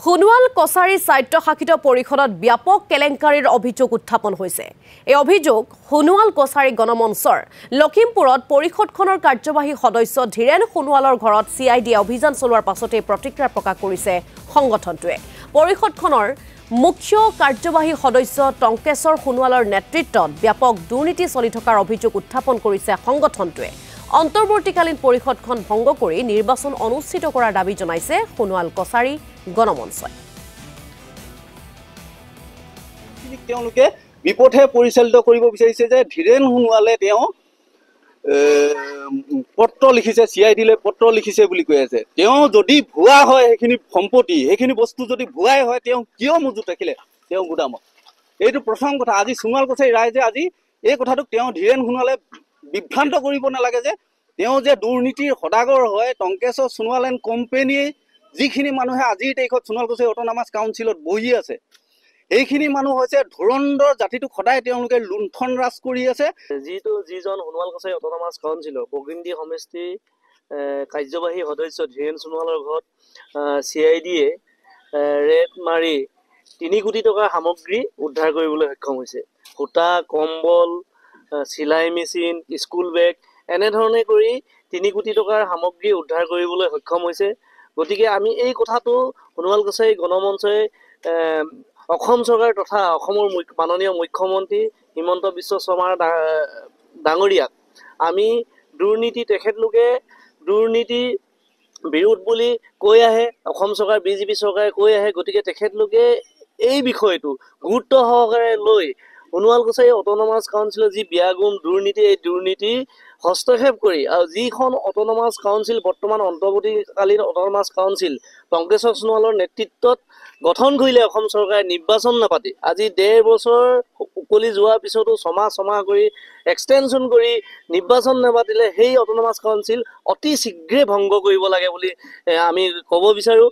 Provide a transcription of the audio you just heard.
সোণোৱাল কছাৰী স্বায়ত্তশাসিত পৰিষদত ব্যাপক কেলেংকাৰীৰ অভিযোগ উত্থাপন হৈছে। এই অভিযোগ সোণোৱাল কছাৰী গণমঞ্চৰ লখিমপুৰত পৰিষদখনৰ কাৰ্যবাহী সদস্য ধীৰেন সোণোৱালৰ ঘৰত CID অভিযান চলোৱাৰ পাছতে প্ৰতিক্ৰিয়া প্ৰকাশ কৰিছে সংগঠনটোৱে। পৰিষদখনৰ মুখ্য কাৰ্যবাহী সদস্য টংকেশ্বৰ সোণোৱালৰ নেতৃত্বত ব্যাপক দুৰ্নীতি চলি থকাৰ অভিযোগ উত্থাপন কৰিছে সংগঠনটোৱে। অন্তৰ্বৰ্তীকালীন পৰিষদখন ভংগ কৰি নিৰ্বাচন অনুষ্ঠিত কৰাৰ দাবী জনাইছে সোণোৱাল কছাৰী গণমঞ্চই। তেওঁলোকে বিপথে পৰিচালিত কৰিব বিচাৰিছে যে ধীৰেন সোণোৱালে তেওঁ পত্ৰ লিখিছে, CID লৈ পত্ৰ লিখিছে বুলি কৈ আছে। তেওঁ যদি ভুৱা হয়, সেইখিনি সম্পত্তি সেইখিনি বস্তু যদি ভুৱাই হয়, তেওঁ কিয় মজুত ৰাখিলে তেওঁ গুদামত? এইটো প্ৰথম কথা। আজি সোণোৱাল কছাৰী ৰাইজে আজি এই কথাটোক তেওঁ ধীৰেন সোণোৱালে বিভ্ৰান্ত কৰিব নালাগে যে তেওঁ যে দুৰ্নীতিৰ সদাগৰ হয়। টংকেশ্বৰ সোণোৱাল এণ্ড কোম্পেনীয়ে যিখিনি মানুহে আজিৰ তাৰিখত সোণোৱাল কছাৰী অট'নমাছ কাউন্সিলত বহি আছে, এইখিনি মানুহ হৈছে ধুৰন্ধৰ জাতিটোক সদায় তেওঁলোকে লুণ্ঠন ৰাজ কৰি আছে। যিজন সোণোৱাল কছাৰী অট'নমাছ কাউন্সিলৰ বগিন্দি সমষ্টি কাৰ্যবাহী সদস্য ধীৰেন সোণোৱালৰ ঘৰত CIDয়ে ৰেড মাৰি 3 কোটি টকাৰ সামগ্ৰী উদ্ধাৰ কৰিবলৈ সক্ষম হৈছে। সূতা, কম্বল, চিলাই মেচিন, স্কুল বেগ এনেধৰণে কৰি 3 কোটি টকাৰ সামগ্ৰী উদ্ধাৰ কৰিবলৈ সক্ষম হৈছে। গতিকে আমি এই কথাটো সোণোৱাল কছাৰী গণমঞ্চই অসম চৰকাৰ তথা অসমৰ মাননীয় মুখ্যমন্ত্ৰী হিমন্ত বিশ্ব শৰ্মাৰ ডাঙৰীয়াক আমি তেখেতলোকে দুৰ্নীতি বিৰোধ বুলি কৈ আহে, অসম চৰকাৰ BJP চৰকাৰে কৈ আহে। গতিকে তেখেতলোকে এই বিষয়টো গুৰুত্ব সহকাৰে লৈ সোণোৱাল কছাৰী অট'নমাছ কাউন্সিলৰ যি ব্যাগুম দুৰ্নীতি, এই দুৰ্নীতি হস্তক্ষেপ কৰি আৰু যিখন অট'নমাছ কাউন্সিল বৰ্তমান অন্তৰ্বৰ্তীকালীন অট'নমাছ কাউন্সিল টংকেশ্বৰ সোণোৱালৰ নেতৃত্বত গঠন কৰিলে অসম চৰকাৰে নিৰ্বাচন নাপাতি আজি 1.5 বছৰ উকলি যোৱাৰ পিছতো ছমাহ কৰি এক্সটেনশ্যন কৰি নিৰ্বাচন নাপাতিলে সেই অট'নমাছ কাউন্সিল অতি শীঘ্ৰে ভংগ কৰিব লাগে বুলি আমি ক'ব বিচাৰোঁ।